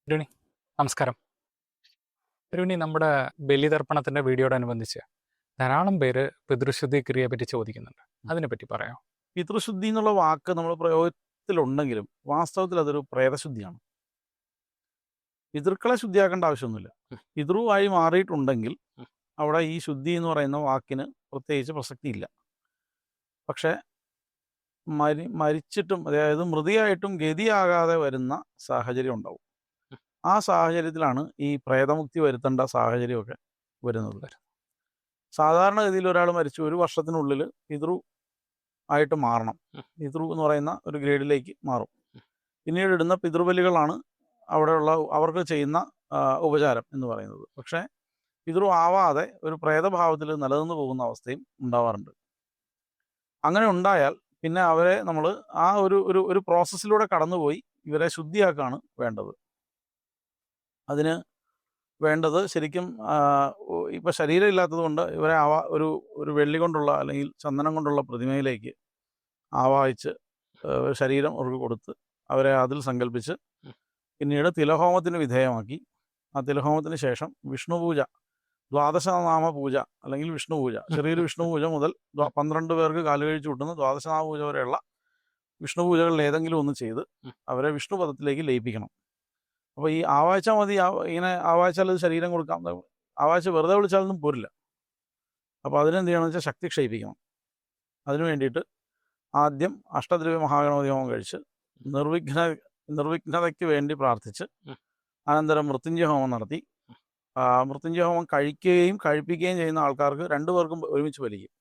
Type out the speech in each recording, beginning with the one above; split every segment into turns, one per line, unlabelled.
രുണി നമസ്കാരം. രുണി, നമ്മുടെ ബലിതർപ്പണത്തിന്റെ വീഡിയോടനുബന്ധിച്ച് ധാരാളം പേര് പിതൃശുദ്ധി ക്രിയയെ പറ്റി ചോദിക്കുന്നുണ്ട്. അതിനെപ്പറ്റി പറയാം.
പിതൃശുദ്ധി എന്നുള്ള വാക്ക് നമ്മൾ പ്രയോഗത്തിലുണ്ടെങ്കിലും വാസ്തവത്തിൽ അതൊരു പ്രേതശുദ്ധിയാണ്. പിതൃക്കളെ ശുദ്ധിയാക്കേണ്ട ആവശ്യമൊന്നുമില്ല. പിതൃവായി മാറിയിട്ടുണ്ടെങ്കിൽ അവിടെ ഈ ശുദ്ധി എന്ന് പറയുന്ന വാക്കിന് പ്രത്യേകിച്ച് പ്രസക്തിയില്ല. പക്ഷേ മരിച്ചിട്ടും, അതായത് മൃതിയായിട്ടും ഗതിയാകാതെ വരുന്ന സാഹചര്യം ഉണ്ടാവും. ആ സാഹചര്യത്തിലാണ് ഈ പ്രേതമുക്തി വരുത്തേണ്ട സാഹചര്യമൊക്കെ വരുന്നത്. സാധാരണഗതിയിൽ ഒരാൾ മരിച്ചു 1 വർഷത്തിനുള്ളിൽ പിതൃ ആയിട്ട് മാറണം. പിതൃ എന്ന് പറയുന്ന ഒരു ഗ്രേഡിലേക്ക് മാറും. പിന്നീട് ഇടുന്ന പിതൃബലികളാണ് അവിടെയുള്ള അവർക്ക് ചെയ്യുന്ന ഉപചാരം എന്ന് പറയുന്നത്. പക്ഷേ പിതൃ ആവാതെ ഒരു പ്രേതഭാവത്തിൽ നിലനിന്ന് പോകുന്ന അവസ്ഥയും ഉണ്ടാവാറുണ്ട്. അങ്ങനെ ഉണ്ടായാൽ പിന്നെ അവരെ നമ്മൾ ആ ഒരു ഒരു ഒരു പ്രോസസ്സിലൂടെ കടന്നുപോയി ഇവരെ ശുദ്ധിയാക്കാണ് വേണ്ടത്. അതിന് വേണ്ടത് ശരിക്കും ഇപ്പം ശരീരം ഇല്ലാത്തത് കൊണ്ട് ഇവരെ ഒരു വെള്ളി കൊണ്ടുള്ള അല്ലെങ്കിൽ ചന്ദനം കൊണ്ടുള്ള പ്രതിമയിലേക്ക് ആവാഹിച്ച് ശരീരം അവർക്ക് കൊടുത്ത് അവരെ അതിൽ സങ്കല്പിച്ച് പിന്നീട് തിലഹോമത്തിന് വിധേയമാക്കി ആ തിലഹോമത്തിന് ശേഷം വിഷ്ണു പൂജ, ദ്വാദശനാമ പൂജ അല്ലെങ്കിൽ വിഷ്ണു പൂജ, ചെറിയൊരു വിഷ്ണു പൂജ മുതൽ 12 പേർക്ക് കാലുകഴിച്ച് കൂട്ടുന്ന ദ്വാദശനാമ പൂജ വരെയുള്ള വിഷ്ണു പൂജകളിൽ ഏതെങ്കിലും ഒന്ന് ചെയ്ത് അവരെ വിഷ്ണു പദത്തിലേക്ക് ലയിപ്പിക്കണം. അപ്പോൾ ഈ ആവാഴ്ച മതി, ഇങ്ങനെ ആവാഴ്ചാൽ അത് ശരീരം കൊടുക്കാം. ആവാഴ്ച വെറുതെ വിളിച്ചാലൊന്നും പോരില്ല. അപ്പോൾ അതിനെന്ത് ചെയ്യണമെന്ന് വെച്ചാൽ ശക്തി ക്ഷയിപ്പിക്കണം. അതിനു വേണ്ടിയിട്ട് ആദ്യം അഷ്ടദ്രവ്യ മഹാഗണപതി ഹോമം കഴിച്ച് നിർവിഘ്നതയ്ക്ക് വേണ്ടി പ്രാർത്ഥിച്ച് അനന്തരം മൃത്യുഞ്ജയ ഹോമം നടത്തി. മൃത്യുഞ്ജയ ഹോമം കഴിക്കുകയും കഴിപ്പിക്കുകയും ചെയ്യുന്ന ആൾക്കാർക്ക് 2 പേർക്കും ഒരുമിച്ച് ഫലിക്കും.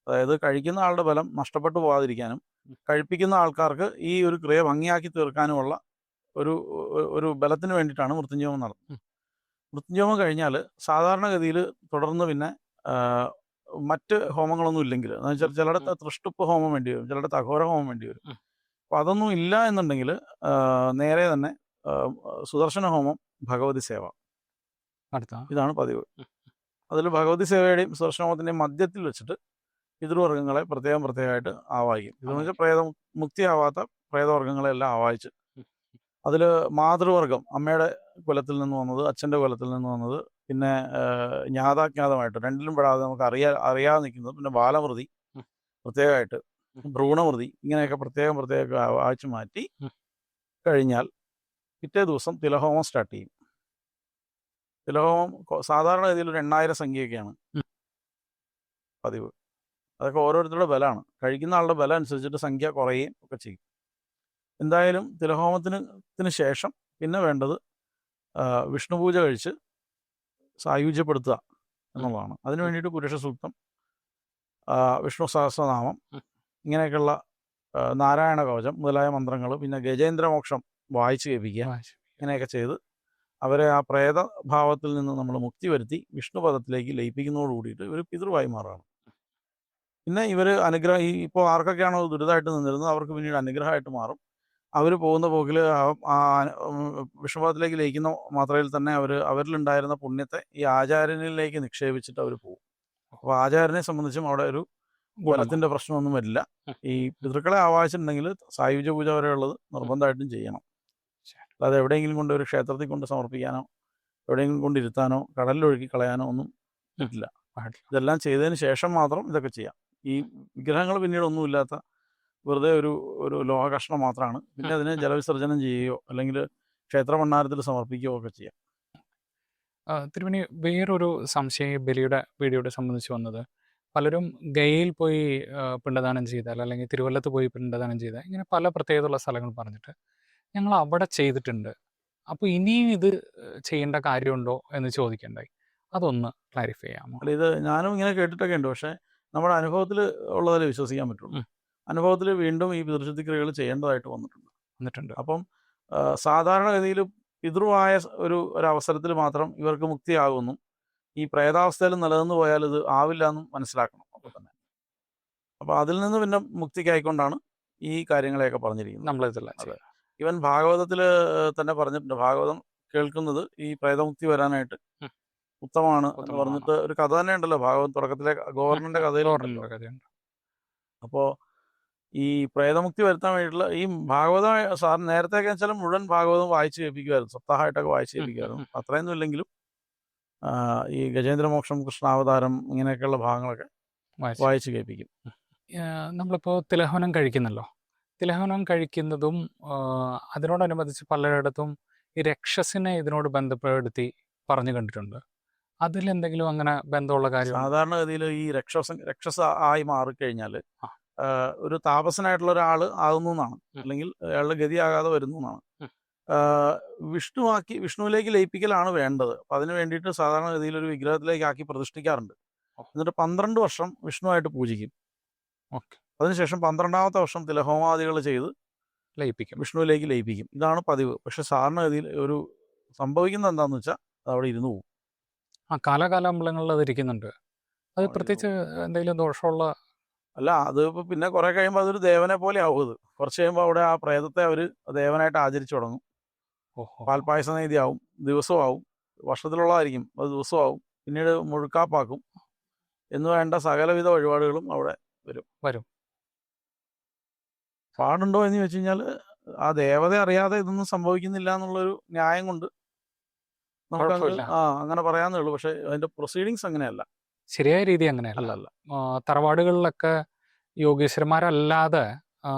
അതായത് കഴിക്കുന്ന ആളുടെ ബലം നഷ്ടപ്പെട്ടു പോകാതിരിക്കാനും കഴിപ്പിക്കുന്ന ആൾക്കാർക്ക് ഈ ഒരു ക്രിയ ഭംഗിയാക്കി തീർക്കാനുമുള്ള ഒരു ബലത്തിന് വേണ്ടിയിട്ടാണ് മൃത്യുഞ്ജയഹോമം നടത്തുന്നത്. മൃത്യുഞ്ജയഹോമം കഴിഞ്ഞാൽ സാധാരണഗതിയിൽ തുടർന്ന് പിന്നെ മറ്റ് ഹോമങ്ങളൊന്നും ഇല്ലെങ്കിൽ, എന്ന് വെച്ചാൽ ചിലയിടത്ത് തൃഷ്ടുപ്പ് ഹോമം വേണ്ടി വരും, ചിലയിടത്ത് അഘോര ഹോമം വേണ്ടി വരും. അപ്പോൾ അതൊന്നും ഇല്ല എന്നുണ്ടെങ്കിൽ നേരെ തന്നെ സുദർശന ഹോമം, ഭഗവതി സേവ, ഇതാണ് പതിവ്. അതിൽ ഭഗവതി സേവയുടെയും സുദർശന ഹോമത്തിൻ്റെയും മധ്യത്തിൽ വെച്ചിട്ട് പിതൃവർഗ്ഗങ്ങളെ പ്രത്യേകമായിട്ട് ആവാഹിക്കും. ഇതെന്ന് വെച്ചാൽ മുക്തിയാവാത്ത പ്രേതവർഗ്ഗങ്ങളെല്ലാം ആവാഹിച്ച് അതിൽ മാതൃവർഗം, അമ്മയുടെ കുലത്തിൽ നിന്ന് വന്നത്, അച്ഛൻ്റെ കുലത്തിൽ നിന്ന് വന്നത്, പിന്നെ ജ്ഞാതാജ്ഞാതമായിട്ട് രണ്ടിലും പെടാതെ നമുക്ക് അറിയാതെ നിൽക്കുന്നത്, പിന്നെ ബാലമൃതി പ്രത്യേകമായിട്ട്, ഭ്രൂണമൃതി, ഇങ്ങനെയൊക്കെ പ്രത്യേകം ആഴ്ച മാറ്റി കഴിഞ്ഞാൽ പിറ്റേ ദിവസം തിലഹോമം സ്റ്റാർട്ട് ചെയ്യും. തിലഹോമം സാധാരണ ഗതിയിൽ ഒരു 8000 സംഖ്യയൊക്കെയാണ് പതിവ്. അതൊക്കെ ഓരോരുത്തരുടെ ബലമാണ്. കഴിക്കുന്ന ആളുടെ ബലം അനുസരിച്ചിട്ട് സംഖ്യ കുറയുകയും ഒക്കെ ചെയ്യും. എന്തായാലും തിലഹോമത്തിന് ശേഷം പിന്നെ വേണ്ടത് വിഷ്ണു പൂജ കഴിച്ച് സായുജ്യപ്പെടുത്തുക എന്നുള്ളതാണ്. അതിനു വേണ്ടിയിട്ട് പുരുഷ സൂക്തം, വിഷ്ണു സഹസ്രനാമം, ഇങ്ങനെയൊക്കെയുള്ള നാരായണ കവചം മുതലായ മന്ത്രങ്ങൾ, പിന്നെ ഗജേന്ദ്രമോക്ഷം വായിച്ച് കേൾപ്പിക്കുക, ഇങ്ങനെയൊക്കെ ചെയ്ത് അവരെ ആ പ്രേതഭാവത്തിൽ നിന്ന് നമ്മൾ മുക്തി വരുത്തി വിഷ്ണുപദത്തിലേക്ക് ലയിപ്പിക്കുന്നതോട് കൂടിയിട്ട് ഇവർ പിതൃവായി മാറുകയാണ്. പിന്നെ ഇവർ അനുഗ്രഹം, ഇപ്പോൾ ആർക്കൊക്കെയാണോ ദുരിതമായിട്ട് നിന്നിരുന്നത് അവർക്ക് പിന്നീട് അനുഗ്രഹമായിട്ട് മാറും. അവർ പോകുന്ന പോക്കിൽ വിഷ്ണുപദത്തിലേക്ക് ലയിക്കുന്ന മാത്രയിൽ തന്നെ അവരിലുണ്ടായിരുന്ന പുണ്യത്തെ ഈ ആചാര്യനിലേക്ക് നിക്ഷേപിച്ചിട്ട് അവർ പോകും. അപ്പോൾ ആചാര്യനെ സംബന്ധിച്ചും അവിടെ ഒരു ഗുണത്തിൻ്റെ പ്രശ്നമൊന്നും വരില്ല. ഈ പിതൃക്കളെ ആവാഹിച്ചിട്ടുണ്ടെങ്കിൽ സായുജ്യ പൂജ വരെയുള്ളത് നിർബന്ധമായിട്ടും ചെയ്യണം. അല്ലാതെ എവിടെയെങ്കിലും കൊണ്ട് ഒരു ക്ഷേത്രത്തിൽ കൊണ്ട് സമർപ്പിക്കാനോ എവിടെയെങ്കിലും കൊണ്ടിരുത്താനോ കടലിലൊഴുക്കി കളയാനോ ഒന്നും പറ്റില്ല. ഇതെല്ലാം ചെയ്തതിന് ശേഷം മാത്രം ഇതൊക്കെ ചെയ്യാം. ഈ വിഗ്രഹങ്ങൾ പിന്നീട് ഒന്നുമില്ലാത്ത വെറുതെ ഒരു ലോഹ കഷ്ണം മാത്രമാണ്. പിന്നെ അതിനെ ജലവിസർജനം ചെയ്യുകയോ അല്ലെങ്കിൽ ക്ഷേത്ര ഭണ്ഡാരത്തിൽ സമർപ്പിക്കുകയോ ഒക്കെ ചെയ്യാം.
തിരുമേനി, വേറൊരു സംശയം ബലിയുടെ വീഡിയോയെ സംബന്ധിച്ച് വന്നത്, പലരും ഗയയിൽ പോയി പിണ്ടദാനം ചെയ്താൽ അല്ലെങ്കിൽ തിരുവല്ലത്ത് പോയി പിണ്ടദാനം ചെയ്താൽ ഇങ്ങനെ പല പ്രത്യേകതയുള്ള സ്ഥലങ്ങൾ പറഞ്ഞിട്ട് ഞങ്ങൾ അവിടെ ചെയ്തിട്ടുണ്ട്, അപ്പോൾ ഇനിയും ഇത് ചെയ്യേണ്ട കാര്യമുണ്ടോ എന്ന് ചോദിക്കണ്ടായി. അതൊന്ന് ക്ലാരിഫൈ ചെയ്യാമോ?
അല്ല, ഇത് ഞാനും ഇങ്ങനെ കേട്ടിട്ടൊക്കെ ഉണ്ട്. പക്ഷേ നമ്മുടെ അനുഭവത്തിൽ ഉള്ളതിൽ വിശ്വസിക്കാൻ പറ്റുള്ളൂ. അനുഭവത്തിൽ വീണ്ടും ഈ പിതൃശുദ്ധി ക്രിയകൾ ചെയ്യേണ്ടതായിട്ട് വന്നിട്ടുണ്ട്. അപ്പം സാധാരണഗതിയിൽ പിതൃവായ ഒരവസരത്തിൽ മാത്രം ഇവർക്ക് മുക്തിയാകുന്നു, ഈ പ്രേതാവസ്ഥയിൽ നിലനിന്ന് പോയാൽ ഇത് ആവില്ല എന്നും മനസ്സിലാക്കണം. അപ്പോൾ തന്നെ അപ്പോൾ അതിൽ നിന്ന് പിന്നെ മുക്തിക്കായിക്കൊണ്ടാണ് ഈ കാര്യങ്ങളെയൊക്കെ പറഞ്ഞിരിക്കുന്നത്. അതെ, ഇവൻ ഭാഗവതത്തിൽ തന്നെ പറഞ്ഞിട്ടുണ്ട്. ഭാഗവതം കേൾക്കുന്നത് ഈ പ്രേതമുക്തി വരാനായിട്ട് ഉത്തമമാണ് എന്ന് പറഞ്ഞിട്ട് ഒരു കഥ തന്നെ ഉണ്ടല്ലോ ഭാഗവത തുടക്കത്തിലെ ഗവർണറിന്റെ കഥയിലുണ്ടല്ലോ.
കഥയുണ്ട്.
അപ്പോൾ ഈ പ്രേതമുക്തി വരുത്താൻ വേണ്ടിയിട്ടുള്ള ഈ ഭാഗവതം സാർ നേരത്തെയൊക്കെ വെച്ചാൽ മുഴുവൻ ഭാഗവതം വായിച്ച് കേൾപ്പിക്കുമായിരുന്നു, സപ്താഹമായിട്ടൊക്കെ വായിച്ച് കേൾപ്പിക്കുമായിരുന്നു. അത്രയൊന്നും ഇല്ലെങ്കിലും ഈ ഗജേന്ദ്രമോക്ഷം, കൃഷ്ണാവതാരം ഇങ്ങനെയൊക്കെയുള്ള ഭാഗങ്ങളൊക്കെ വായിച്ച് കേൾപ്പിക്കും.
നമ്മളിപ്പോൾ തിലഹവനം കഴിക്കുന്നല്ലോ. തിലഹവനം കഴിക്കുന്നതും അതിനോടനുബന്ധിച്ച് പലയിടത്തും ഈ രക്ഷസിനെ ഇതിനോട് ബന്ധപ്പെടുത്തി പറഞ്ഞു കണ്ടിട്ടുണ്ട്. അതിലെന്തെങ്കിലും അങ്ങനെ ബന്ധമുള്ള കാര്യം?
സാധാരണഗതിയിൽ ഈ രക്ഷസ് ആയി മാറിക്കഴിഞ്ഞാൽ ഒരു താപസനായിട്ടുള്ള ഒരാൾ ആകുന്നു എന്നാണ്, അല്ലെങ്കിൽ അയാളുടെ ഗതിയാകാതെ വരുന്നു എന്നാണ്. വിഷ്ണുവിലേക്ക് ലയിപ്പിക്കലാണ് വേണ്ടത്. അപ്പം അതിന് വേണ്ടിയിട്ട് സാധാരണഗതിയിൽ ഒരു വിഗ്രഹത്തിലേക്ക് ആക്കി പ്രതിഷ്ഠിക്കാറുണ്ട്. എന്നിട്ട് 12 വർഷം വിഷ്ണുവായിട്ട് പൂജിക്കും. അതിനുശേഷം 12ാമത്തെ വർഷം തിലഹോമാദികൾ ചെയ്ത്
ലയിപ്പിക്കും,
വിഷ്ണുവിലേക്ക് ലയിപ്പിക്കും. ഇതാണ് പതിവ്. പക്ഷെ സാധാരണഗതിയിൽ ഒരു സംഭവിക്കുന്നത് എന്താണെന്ന് വെച്ചാൽ അത് അവിടെ ഇരുന്ന് പോകും.
കാലാകാലമ്പലങ്ങളിൽ അത് ഇരിക്കുന്നുണ്ട്. അത് പ്രത്യേകിച്ച് എന്തെങ്കിലും ദോഷമുള്ള?
അല്ല, അത് ഇപ്പോൾ പിന്നെ കുറേ കഴിയുമ്പോൾ അതൊരു ദേവനെ പോലെ ആവും. അത് കുറച്ച് കഴിയുമ്പോൾ അവിടെ ആ പ്രേതത്തെ അവർ ദേവനായിട്ട് ആചരിച്ചു തുടങ്ങും. പാൽപ്പായസ നീതിയാവും, ദിവസമാവും, വർഷത്തിലുള്ളതായിരിക്കും, അത് ദിവസമാവും, പിന്നീട് മുഴുക്കാപ്പാക്കും എന്ന് വേണ്ട സകലവിധ വഴിപാടുകളും അവിടെ വരും. പാടുണ്ടോ എന്ന് ചോദിച്ചു കഴിഞ്ഞാൽ ആ ദേവത അറിയാതെ ഇതൊന്നും സംഭവിക്കുന്നില്ല എന്നുള്ളൊരു ന്യായം കൊണ്ട് നമുക്ക് അങ്ങനെ പറയാന്നേ ഉള്ളൂ. പക്ഷെ അതിന്റെ പ്രൊസീഡിങ്സ് അങ്ങനെയല്ല,
ശരിയായ രീതി അങ്ങനെയല്ല.
അല്ല.
തറവാടുകളിലൊക്കെ യോഗീശ്വരന്മാരല്ലാതെ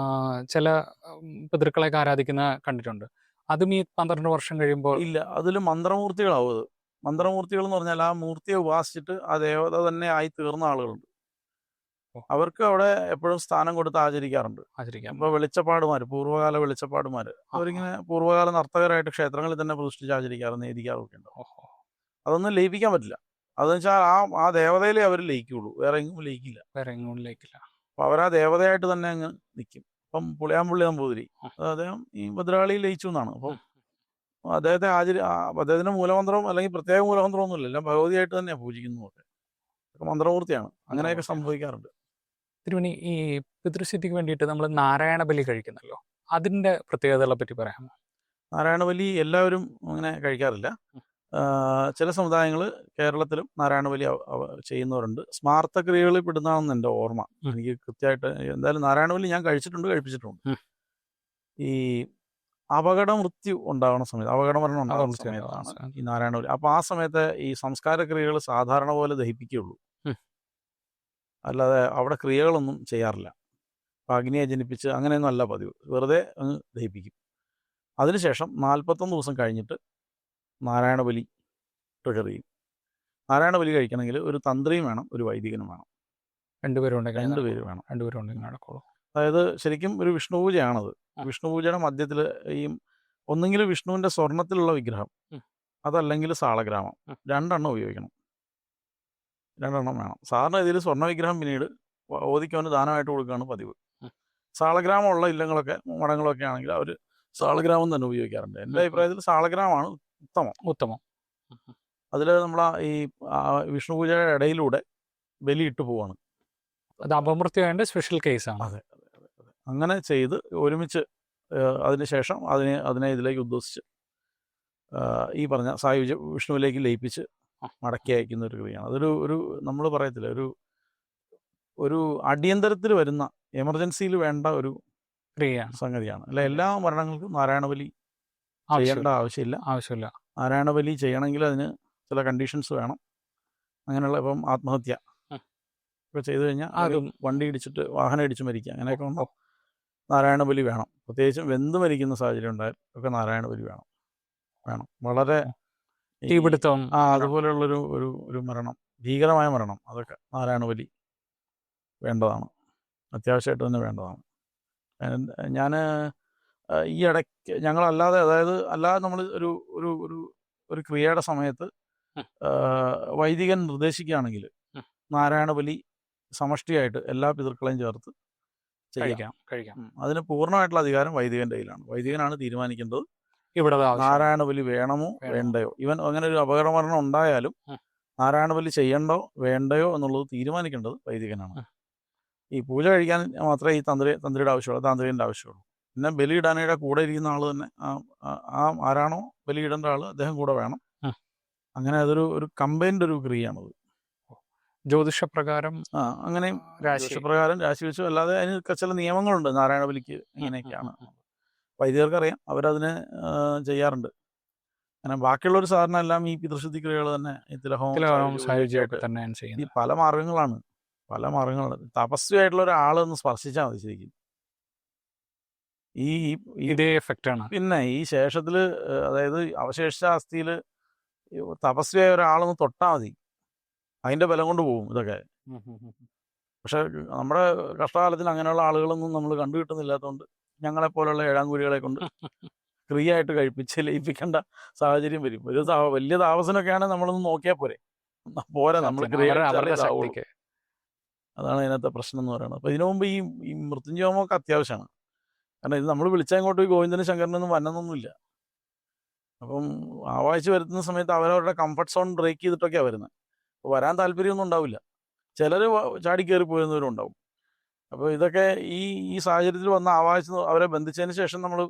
ചില പിതൃക്കളെയൊക്കെ ആരാധിക്കുന്ന കണ്ടിട്ടുണ്ട്. അതും ഈ 12 വർഷം കഴിയുമ്പോൾ
ഇല്ല, അതിൽ മന്ത്രമൂർത്തികളാവും. അത് മന്ത്രമൂർത്തികൾ എന്ന് പറഞ്ഞാൽ ആ മൂർത്തിയെ ഉപാസിച്ചിട്ട് ആ ദേവത തന്നെ ആയി തീർന്ന ആളുകളുണ്ട്. അവർക്ക് അവിടെ എപ്പോഴും സ്ഥാനം കൊടുത്ത് ആചരിക്കാറുണ്ട്. ഇപ്പോൾ വെളിച്ചപ്പാടുമാർ, പൂർവ്വകാല വെളിച്ചപ്പാടുമാർ, അവരിങ്ങനെ പൂർവ്വകാല നർത്തകരായിട്ട് ക്ഷേത്രങ്ങളിൽ തന്നെ പ്രതിഷ്ഠിച്ച് ആചരിക്കാറും നേദിക്കാറൊക്കെ ഉണ്ട്. അതൊന്നും ലയിപ്പിക്കാൻ പറ്റില്ല. അതെന്ന് വെച്ചാൽ ആ ദേവതയിലേ അവർ ലയിക്കുള്ളൂ, വേറെ എങ്ങും ലയിക്കില്ല. അപ്പോൾ അവർ ആ ദേവതയായിട്ട് തന്നെ അങ്ങ് നിൽക്കും. ഇപ്പം പുളിയാമ്പുള്ളി നമ്പൂതിരി, അദ്ദേഹം ഈ ഭദ്രകാളിയിൽ ലയിച്ചു എന്നാണ്. അപ്പം അദ്ദേഹത്തെ അദ്ദേഹത്തിന്റെ മൂലമന്ത്രവും അല്ലെങ്കിൽ പ്രത്യേക മൂലമന്ത്രമൊന്നുമില്ല, എല്ലാം ഭഗവതിയായിട്ട് തന്നെയാണ് പൂജിക്കുന്നതൊക്കെ. മന്ത്രമൂർത്തിയാണ്. അങ്ങനെയൊക്കെ സംഭവിക്കാറുണ്ട്.
തിരുമേനി, ഈ പിതൃസിദ്ധിക്ക് വേണ്ടിയിട്ട് നമ്മൾ നാരായണ ബലി കഴിക്കുന്നല്ലോ, അതിന്റെ പ്രത്യേകതകളെ പറ്റി പറയാമോ?
നാരായണ ബലി എല്ലാവരും അങ്ങനെ കഴിക്കാറില്ല. ചില സമുദായങ്ങൾ കേരളത്തിലും നാരായണ ബലി ചെയ്യുന്നവരുണ്ട്. സ്മാർത്ഥ ക്രിയകളിൽ പെടുന്നതാണെന്ന് എൻ്റെ ഓർമ്മ. എനിക്ക് കൃത്യമായിട്ട് എന്തായാലും നാരായണ ബലി ഞാൻ കഴിച്ചിട്ടുണ്ട്. ഈ അപകട മൃത്യു ഉണ്ടാകുന്ന സമയത്ത്, അപകടമരണം ഉണ്ടാകുന്ന സമയത്താണ് ഈ നാരായണ ബലി. അപ്പോൾ ആ സമയത്ത് ഈ സംസ്കാര ക്രിയകൾ സാധാരണ പോലെ ദഹിപ്പിക്കുകയുള്ളൂ, അല്ലാതെ അവിടെ ക്രിയകളൊന്നും ചെയ്യാറില്ല. അപ്പോൾ അഗ്നിയെ ജനിപ്പിച്ച് അങ്ങനെയൊന്നും അല്ല പതിവ്, വെറുതെ അങ്ങ് ദഹിപ്പിക്കും. അതിനുശേഷം 41 ദിവസം കഴിഞ്ഞിട്ട് നാരായണ ബലി ട്രിഗർ ചെയ്യും. നാരായണ ബലി കഴിക്കണമെങ്കിൽ ഒരു തന്ത്രിയും വേണം, ഒരു വൈദികനും വേണം. രണ്ടുപേര് വേണം. അതായത് ശരിക്കും ഒരു വിഷ്ണു പൂജയാണത്. വിഷ്ണു പൂജയുടെ മധ്യത്തിൽ ഈ ഒന്നെങ്കിൽ വിഷ്ണുവിൻ്റെ സ്വർണത്തിലുള്ള വിഗ്രഹം, അതല്ലെങ്കിൽ സാളഗ്രാമം, 2 എണ്ണം ഉപയോഗിക്കണം. 2 എണ്ണം വേണം. സാധാരണ ഇതിൽ സ്വർണ്ണ വിഗ്രഹം പിന്നീട് ഓദിക്കവന് ദാനമായിട്ട് കൊടുക്കുകയാണ് പതിവ്. സാളഗ്രാമമുള്ള ഇല്ലങ്ങളൊക്കെ മഠങ്ങളൊക്കെ ആണെങ്കിൽ അവർ സാളഗ്രാമം തന്നെ ഉപയോഗിക്കാറുണ്ട്. എൻ്റെ അഭിപ്രായത്തിൽ സാളഗ്രാമമാണ് ഉത്തമം. അതിൽ നമ്മൾ ഈ വിഷ്ണു പൂജയുടെ ഇടയിലൂടെ ബലിയിട്ട് പോവാണ്.
അത് അപമൃത്യുവിൻ്റെ സ്പെഷ്യൽ കേസാണ്.
അതെ. അങ്ങനെ ചെയ്ത് ഒരുമിച്ച് അതിനുശേഷം അതിനെ ഇതിലേക്ക് ഉദ്ദേശിച്ച് ഈ പറഞ്ഞ സായുജ്യ വിഷ്ണുവിലേക്ക് ലയിപ്പിച്ച് മടക്കി അയക്കുന്ന ഒരു ക്രിയയാണ്. അതൊരു നമ്മൾ പറയത്തില്ല, ഒരു അടിയന്തരത്തിൽ വരുന്ന എമർജൻസിയിൽ വേണ്ട ഒരു സംഗതിയാണ്. അല്ല, എല്ലാ മരണങ്ങൾക്കും നാരായണ ബലി ചെയ്യേണ്ട ആവശ്യമില്ല. നാരായണ ബലി ചെയ്യണമെങ്കിൽ അതിന് ചില കണ്ടീഷൻസ് വേണം. അങ്ങനെയുള്ള ഇപ്പം ആത്മഹത്യ ഒക്കെ ചെയ്തു കഴിഞ്ഞാൽ വണ്ടി ഇടിച്ചിട്ട് വാഹനം ഇടിച്ച് മരിക്കുക, അങ്ങനെയൊക്കെ ഉണ്ടോ, നാരായണ ബലി വേണം. പ്രത്യേകിച്ചും വെന്ത് മരിക്കുന്ന സാഹചര്യം ഉണ്ടായാൽ ഒക്കെ നാരായണ ബലി വേണം. വളരെ
തീപിടുത്തം
അതുപോലെയുള്ളൊരു ഒരു മരണം, ഭീകരമായ മരണം, അതൊക്കെ നാരായണ ബലി വേണ്ടതാണ്, അത്യാവശ്യമായിട്ട് തന്നെ വേണ്ടതാണ്. ഞാൻ ഈ ഇടയ്ക്ക് ഞങ്ങളല്ലാതെ, അല്ലാതെ നമ്മൾ ഒരു ക്രിയയുടെ സമയത്ത് വൈദികൻ നിർദ്ദേശിക്കുകയാണെങ്കിൽ നാരായണ ബലി സമഷ്ടിയായിട്ട് എല്ലാ പിതൃക്കളെയും ചേർത്ത് കഴിക്കാം. അതിന് പൂർണ്ണമായിട്ടുള്ള അധികാരം വൈദികൻ്റെ കയ്യിലാണ്. വൈദികനാണ് തീരുമാനിക്കേണ്ടത്
ഇവിടെ
നാരായണ ബലി വേണമോ വേണ്ടയോ. ഇവൻ അങ്ങനെ ഒരു അപകടമരണം ഉണ്ടായാലും നാരായണ ബലി ചെയ്യണ്ടോ വേണ്ടയോ എന്നുള്ളത് തീരുമാനിക്കേണ്ടത് വൈദികനാണ്. ഈ പൂജ കഴിക്കാൻ മാത്രമേ ഈ തന്ത്രിയുടെ ആവശ്യമുള്ളൂ, താന്ത്രികൻ്റെ ആവശ്യമുള്ളൂ. പിന്നെ ബലിയിടാനയുടെ കൂടെ ഇരിക്കുന്ന ആൾ തന്നെ ആരാണോ ബലിയിടേണ്ട ആൾ അദ്ദേഹം കൂടെ വേണം. അങ്ങനെ അതൊരു കമ്പൈൻഡ് ഒരു ക്രിയയാണത്.
ജ്യോതിഷപ്രകാരം
അങ്ങനെയും
രാശി
ജ്യോതിഷപ്രകാരം രാശി വെച്ചു. അല്ലാതെ അതിന് ചില നിയമങ്ങളുണ്ട്. നാരായണ ബലിക്ക് ഇങ്ങനെയൊക്കെയാണ്. വൈദികർക്കറിയാം, അവരതിന് ചെയ്യാറുണ്ട്. അങ്ങനെ ബാക്കിയുള്ളൊരു സാധാരണ എല്ലാം ഈ പിതൃശുദ്ധി ക്രിയകൾ തന്നെ ഈ തിലഹവും
സായുജ്യമൊക്കെ തന്നെയാണ്
ഈ
ചെയ്യുന്നത്.
പല മാർഗങ്ങളാണ്. തപസ്വിയായിട്ടുള്ള ഒരാളൊന്ന് സ്പർശിച്ചാൽ മതി ശരിക്കും. ഈ
ഇതേ എഫക്റ്റ് ആണ്.
പിന്നെ ഈ ശേഷത്തിൽ, അതായത് അവശേഷിച്ച അസ്ഥിയിൽ തപസ്വിയായ ഒരാളൊന്ന് തൊട്ടാൽ മതി, അതിൻ്റെ ബലം കൊണ്ട് പോകും ഇതൊക്കെ. പക്ഷെ നമ്മുടെ കഷ്ടകാലത്തിൽ അങ്ങനെയുള്ള ആളുകളൊന്നും നമ്മൾ കണ്ടു കിട്ടുന്നില്ലാത്തതുകൊണ്ട് ഞങ്ങളെപ്പോലുള്ള ഏഴാംകൂലികളെ കൊണ്ട് ഫ്രീ ആയിട്ട് കഴിപ്പിച്ച് ലയിപ്പിക്കേണ്ട സാഹചര്യം വരും. ഒരു വലിയ താമസനൊക്കെയാണ് നമ്മളൊന്ന് നോക്കിയാൽ പോരാ നമ്മൾ
അവരുടെ ശക്തിക്ക്.
അതാണ് അതിനകത്തെ പ്രശ്നം എന്ന് പറയുന്നത്. അപ്പോൾ ഇതിനു മുമ്പ് ഈ മൃത്യുഞ്ജയമൊക്കെ അത്യാവശ്യമാണ്. കാരണം ഇത് നമ്മൾ വിളിച്ചങ്ങോട്ട് ഈ ഗോവിന്ദനും ശങ്കരനൊന്നും വന്നൊന്നുമില്ല. അപ്പം ആവാഴ്ച വരുത്തുന്ന സമയത്ത് അവരവരുടെ കംഫർട്ട് സോൺ ബ്രേക്ക് ചെയ്തിട്ടൊക്കെയാണ് വരുന്നത്. അപ്പോൾ വരാൻ താല്പര്യമൊന്നും ഉണ്ടാവില്ല. ചിലർ ചാടി കയറി പോയിരുന്നവരും ഉണ്ടാവും. അപ്പോൾ ഇതൊക്കെ ഈ സാഹചര്യത്തിൽ വന്ന ആവാഴ്ച അവരെ ബന്ധിച്ചതിന് ശേഷം നമ്മൾ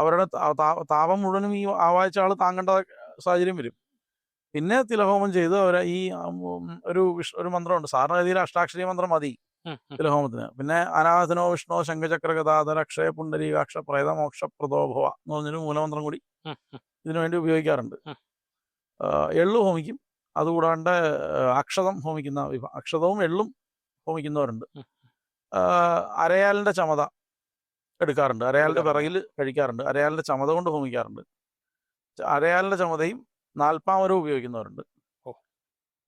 അവരുടെ താപം മുഴുവനും ഈ ആവാഴ്ച ആൾ താങ്ങേണ്ട സാഹചര്യം വരും. പിന്നെ തിലഹോമം ചെയ്ത് അവരെ ഈ ഒരു മന്ത്രമുണ്ട്. സാധാരണഗതിയിൽ അഷ്ടാക്ഷരി മന്ത്രം മതി തിലഹോമത്തിന്. പിന്നെ അനാഥനോ വിഷ്ണോ ശംഖചക്ര ഗദാധര അക്ഷയ പുണ്ടരീകാക്ഷ പ്രേത മോക്ഷ പ്രദോഭവ എന്ന് പറഞ്ഞൊരു മൂലമന്ത്രം കൂടി ഇതിനു വേണ്ടി ഉപയോഗിക്കാറുണ്ട്. എള്ളു ഹോമിക്കും. അതുകൂടാണ്ട് അക്ഷതം ഹോമിക്കുന്ന അക്ഷതവും എള്ളും ഹോമിക്കുന്നവരുണ്ട്. അരയാലിൻ്റെ ചമത എടുക്കാറുണ്ട്. അരയാലിൻ്റെ പിറകിൽ കഴിക്കാറുണ്ട്. അരയാലിൻ്റെ ചമത കൊണ്ട് ഹോമിക്കാറുണ്ട്. അരയാലിൻ്റെ ചമതയും നാൽപ്പാമരവും ഉപയോഗിക്കുന്നവരുണ്ട്.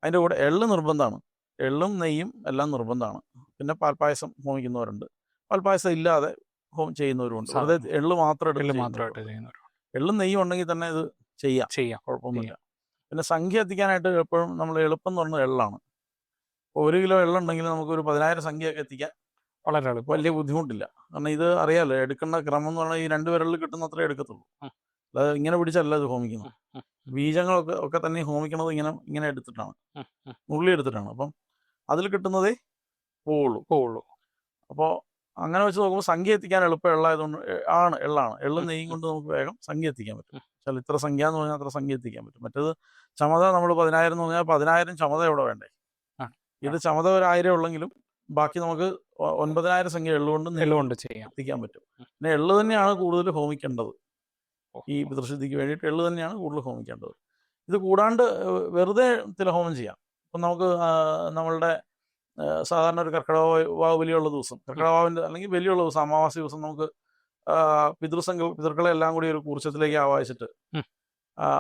അതിൻ്റെ കൂടെ എള്ള് നിർബന്ധമാണ്. എള്ളും നെയ്യും എല്ലാം നിർബന്ധമാണ്. പിന്നെ പാൽപ്പായസം ഹോമിക്കുന്നവരുണ്ട്. പാൽപ്പായസം ഇല്ലാതെ ചെയ്യുന്നവരുമുണ്ട്. അതായത് എള്ള് മാത്രം എടുത്ത് എള്ളും നെയ്യും ഉണ്ടെങ്കിൽ തന്നെ ഇത് ചെയ്യാം, കുഴപ്പമൊന്നുമില്ല. പിന്നെ സംഖ്യ എത്തിക്കാനായിട്ട് എപ്പോഴും നമ്മൾ എളുപ്പം എന്ന് പറഞ്ഞാൽ എള്ളാണ്. ഇപ്പോൾ 1 കിലോ എള്ളുണ്ടെങ്കിൽ നമുക്കൊരു 10,000 സംഖ്യയൊക്കെ എത്തിക്കാൻ
വളരെ
വലിയ ബുദ്ധിമുട്ടില്ല. കാരണം ഇത് അറിയാമല്ലോ, എടുക്കേണ്ട ക്രമം എന്ന് പറഞ്ഞാൽ ഈ 2 വിരലിൽ കിട്ടുന്നത്രേ എടുക്കത്തുള്ളൂ. അല്ലാതെ ഇങ്ങനെ പിടിച്ചല്ല ഇത് ഹോമിക്കുന്നത്. ബീജങ്ങളൊക്കെ തന്നെ ഹോമിക്കണത് ഇങ്ങനെ എടുത്തിട്ടാണ്, നുള്ളി എടുത്തിട്ടാണ്. അപ്പം അതിൽ കിട്ടുന്നതേ പോവുള്ളൂ. അപ്പോൾ അങ്ങനെ വെച്ച് നോക്കുമ്പോൾ സംഖ്യ എത്തിക്കാൻ എളുപ്പം എള്ളായതുകൊണ്ട് എള്ളാണ്. എള്ളും നെയ്യും കൊണ്ട് നമുക്ക് വേഗം സംഖ്യ എത്തിക്കാൻ പറ്റും. ചില ഇത്ര സംഖ്യ എന്ന് പറഞ്ഞാൽ അത്ര സംഖ്യ എത്തിക്കാൻ പറ്റും. മറ്റേത് ചമത നമ്മൾ 10,000 എന്ന് പറഞ്ഞാൽ 10,000 ചമത എവിടെ വേണ്ടേ? ഇത് ചമത ഒരു 1000 ഉള്ളെങ്കിലും ബാക്കി നമുക്ക് 9,000 സംഖ്യ എള്ളുകൊണ്ട് എത്തിക്കാൻ പറ്റും. പിന്നെ എള്ള് തന്നെയാണ് കൂടുതൽ ഹോമിക്കേണ്ടത്. ഈ പിതൃശുദ്ധിക്ക് വേണ്ടിയിട്ട് എള്ള് തന്നെയാണ് കൂടുതൽ ഹോമിക്കേണ്ടത്. ഇത് കൂടാണ്ട് വെറുതെ തിലഹോമം ചെയ്യാം. ഇപ്പം നമുക്ക് നമ്മളുടെ സാധാരണ ഒരു കർക്കിടക ബലിയുള്ള ദിവസം, കർക്കിടകവാവിൻ്റെ അല്ലെങ്കിൽ ബലിയുള്ള ദിവസം, അമാവാസി ദിവസം നമുക്ക് പിതൃക്കളെ എല്ലാം കൂടി ഒരു കൂർച്ചത്തിലേക്ക് ആവാഹിച്ചിട്ട്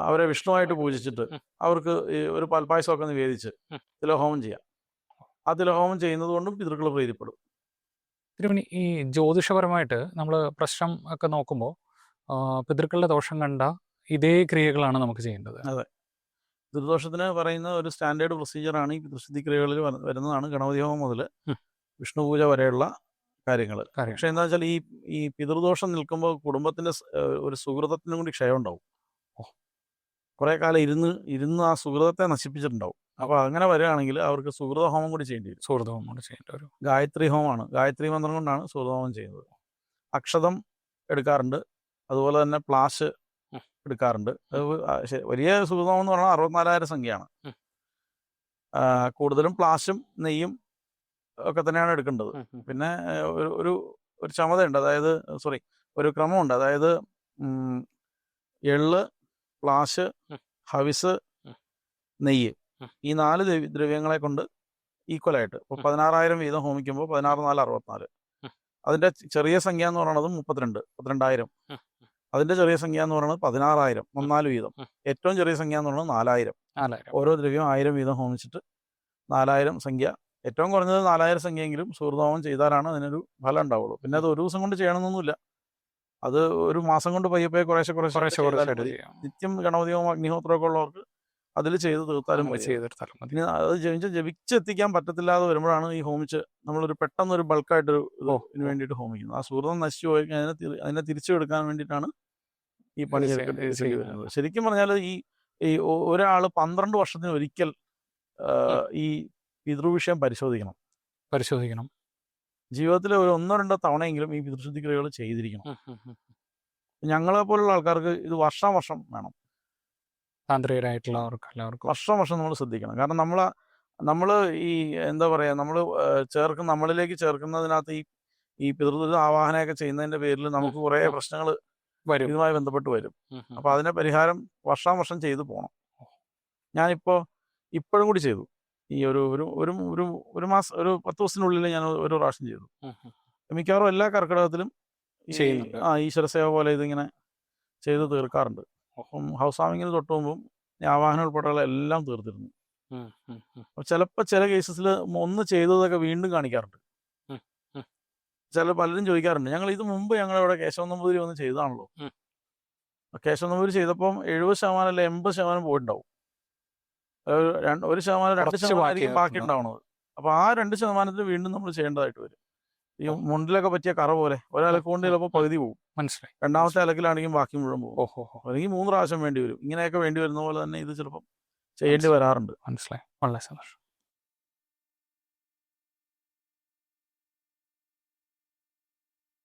അവരെ വിഷ്ണുവായിട്ട് പൂജിച്ചിട്ട് അവർക്ക് ഒരു പാൽപ്പായസമൊക്കെ നിവേദിച്ച് തിലഹോമം ചെയ്യാം. ആ തിലഹോമം ചെയ്യുന്നത് കൊണ്ടും പിതൃക്കൾ പ്രീതിപ്പെടും.
തിരുമേനി, ഈ ജ്യോതിഷപരമായിട്ട് നമ്മൾ പ്രശ്നം ഒക്കെ നോക്കുമ്പോൾ പിതൃക്കളുടെ ദോഷം കണ്ട ഇതേ ക്രിയകളാണ് നമുക്ക് ചെയ്യേണ്ടത്.
അതെ, പിതൃദോഷത്തിന് പറയുന്ന ഒരു സ്റ്റാൻഡേർഡ് പ്രൊസീജിയറാണ് ഈ പിതൃശുദ്ധി ക്രിയകളിൽ വരുന്നതാണ്. ഗണപതി ഹോമം മുതൽ വിഷ്ണു പൂജ വരെയുള്ള കാര്യങ്ങൾ. പക്ഷെ എന്താ വെച്ചാൽ ഈ പിതൃദോഷം നിൽക്കുമ്പോൾ കുടുംബത്തിന്റെ ഒരു സുഹൃതത്തിനും കൂടി ക്ഷയം ഉണ്ടാവും. കുറെ കാലം ഇരുന്ന് ആ സുഹൃതത്തെ നശിപ്പിച്ചിട്ടുണ്ടാവും. അപ്പോൾ അങ്ങനെ വരികയാണെങ്കിൽ അവർക്ക് സുഹൃത ഹോമം കൂടി ചെയ്യേണ്ടി വരും. ഗായത്രി ഹോമമാണ്. ഗായത്രി മന്ത്രം കൊണ്ടാണ് സുഹൃത ഹോമം ചെയ്യുന്നത്. അക്ഷതം എടുക്കാറുണ്ട്. അതുപോലെ തന്നെ പ്ലാശ് എടുക്കാറുണ്ട്. വലിയ സുഹൃതം എന്ന് പറഞ്ഞാൽ 64,000 സംഖ്യയാണ്. കൂടുതലും പ്ലാശും നെയ്യും ഒക്കെ തന്നെയാണ് എടുക്കേണ്ടത്. പിന്നെ ഒരു ചമതയുണ്ട്, അതായത് ഒരു ക്രമമുണ്ട്. അതായത് എള്ള്, പ്ലാശ്, ഹവിസ്, നെയ്യ്, ഈ 4 ദ്രവ്യങ്ങളെ കൊണ്ട് ഈക്വലായിട്ട് ഇപ്പോൾ 16,000 വീതം ഹോമിക്കുമ്പോൾ 16 4 64. അതിൻ്റെ ചെറിയ സംഖ്യ എന്ന് പറയുന്നത് 32,000. അതിൻ്റെ ചെറിയ സംഖ്യ എന്ന് പറയുന്നത് 16,000, 4 വീതം. ഏറ്റവും ചെറിയ സംഖ്യ എന്ന് പറയുന്നത് 4,000. ഓരോ ദ്രവ്യം 1000 വീതം ഹോമിച്ചിട്ട് 4,000 സംഖ്യ, ഏറ്റവും കുറഞ്ഞത് 4,000 സംഖ്യയെങ്കിലും സുഹൃതഹോമം ചെയ്താലാണ് അതിനൊരു ഫലം ഉണ്ടാവുള്ളൂ. പിന്നെ അത് ഒരു ദിവസം കൊണ്ട് ചെയ്യണമെന്നൊന്നുമില്ല. അത് ഒരു മാസം കൊണ്ട് പയ്യെ കുറേശ്ശെ നിത്യം ഗണപതി ഹോമം അഗ്നിഹോത്രമൊക്കെ ഉള്ളവർക്ക് അതിൽ ചെയ്ത് തീർത്താലും പിന്നെ അത് ജപിച്ചെത്തിക്കാൻ പറ്റത്തില്ലാതെ വരുമ്പോഴാണ് ഈ ഹോമിച്ച് നമ്മളൊരു പെട്ടെന്നൊരു ബൾക്കായിട്ടൊരു ഇതിന് വേണ്ടിയിട്ട് ഹോമിക്കുന്നത്. ആ സുഹൃതം നശിച്ചു പോയി അതിനെ തിരിച്ചു എടുക്കാൻ വേണ്ടിയിട്ടാണ് ഈ പണി വരുന്നത്. ശരിക്കും പറഞ്ഞാൽ ഈ ഒരാൾ 12 വർഷത്തിന് ഒരിക്കൽ ഈ പിതൃവിഷയം പരിശോധിക്കണം. ജീവിതത്തിൽ ഒരു 1-2 തവണയെങ്കിലും ഈ പിതൃശുദ്ധി ക്രിയകൾ ചെയ്തിരിക്കണം. ഞങ്ങളെ പോലുള്ള ആൾക്കാർക്ക് ഇത് വർഷം വേണം.
താന്ത്രികരായിട്ടുള്ളവർക്ക് എല്ലാവർക്കും
വർഷം നമ്മൾ ശ്രദ്ധിക്കണം. കാരണം നമ്മൾ നമ്മൾ ഈ എന്താ പറയാ നമ്മൾ നമ്മളിലേക്ക് ചേർക്കുന്നതിനകത്ത് ഈ പിതൃതുരിത ആവാഹനയൊക്കെ ചെയ്യുന്നതിന്റെ പേരിൽ നമുക്ക് കുറേ പ്രശ്നങ്ങൾ
വരും.
ഇതുമായി ബന്ധപ്പെട്ട് വരും.
ഉം, ഉം,
അപ്പോൾ അതിന്റെ പരിഹാരം വർഷം ചെയ്തു പോകണം. ഞാനിപ്പോൾ ഇപ്പോഴും കൂടി ചെയ്തു. ഈ ഒരു ഒരു ഒരു ഒരു ഒരു മാസം ഒരു 10 ദിവസത്തിനുള്ളിൽ ഞാൻ ഒരു പ്രാവശ്യം ചെയ്തു.
ഉം, ഉം.
മിക്കവാറും എല്ലാ കർക്കിടകത്തിലും
ചെയ്യുന്നുണ്ട്.
ഈശ്വരസേവ പോലെ ഇതിങ്ങനെ ചെയ്ത് തീർക്കാറുണ്ട്. അപ്പം ഹൗസ് വാമിങ്ങിന് തൊട്ട് മുമ്പും ഈ ആവാഹനം ഉൾപ്പെടെയുള്ള എല്ലാം തീർത്തിരുന്നു.
ഉം, ഉം, ഉം,
അപ്പോൾ ചിലപ്പോൾ ചില കേസസിൽ ഒന്ന് ചെയ്തതൊക്കെ വീണ്ടും കാണിക്കാറുണ്ട്.
ഉം, ഉം.
പലരും ചോദിക്കാറുണ്ട്, ഞങ്ങൾ ഇത് മുമ്പ് ഞങ്ങളിവിടെ കേശവൻ നമ്പൂതിരി വന്ന് ചെയ്തതാണല്ലോ.
ഉം.
കേശവൻ നമ്പൂതിരി ചെയ്തപ്പം 70% അല്ല 80% പോയിട്ടുണ്ടാവും. ഒരു 1% 2%
കുറച്ച്
ആയിരിക്കും ബാക്കി
ബാക്കി
ഉണ്ടാവുന്നത്. അപ്പോൾ ആ 2% വീണ്ടും നമ്മൾ ചെയ്യേണ്ടതായിട്ട് വരും. ഈ മുണ്ടിലൊക്കെ പറ്റിയ കറ പോലെ ഒരലക്ക് കൊണ്ട് ചിലപ്പോൾ പകുതി പോകും.
മനസ്സിലായി.
രണ്ടാമത്തെ അലക്കിലാണെങ്കിൽ ബാക്കി മുഴുവൻ പോകും.
ഓഹോ ഹോ.
അല്ലെങ്കിൽ 3 പ്രാവശ്യം വേണ്ടി വരും. ഇങ്ങനെയൊക്കെ വേണ്ടി വരുന്ന പോലെ തന്നെ ഇത് ചിലപ്പം ചെയ്യേണ്ടി വരാറുണ്ട്.
മനസ്സിലായി. വളരെ സന്തോഷം.